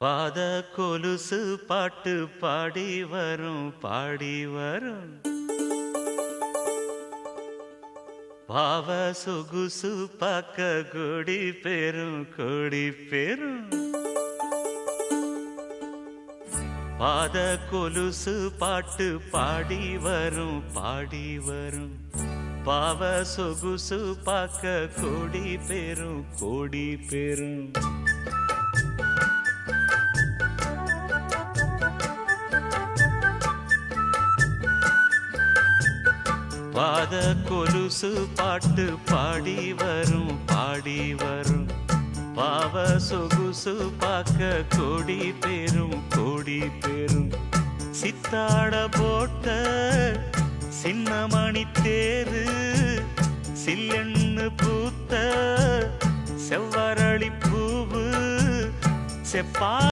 பாத கொலுசு பாட்டு பாடி வரும் பாடி வரும். பாவ சொகுசு பாக்க கொடி பெரும் கொடி பெரும். பாத கொலுசு பாட்டு பாடி வரும் பாடி வரும். பாவ சொகுசு பாக்க கொடி பெரும் கொடி பெரும். பாத கொலுசு பாட்டு பாடி வரும் பாடி வரும். பாவ சொகுசு பாக்க கொடி பெரும் கொடி பெரும். சித்தாட போட்ட சின்னமணி தேரு சில்லெண்ணு பூத்த செவ்வரளி பூவு செப்பா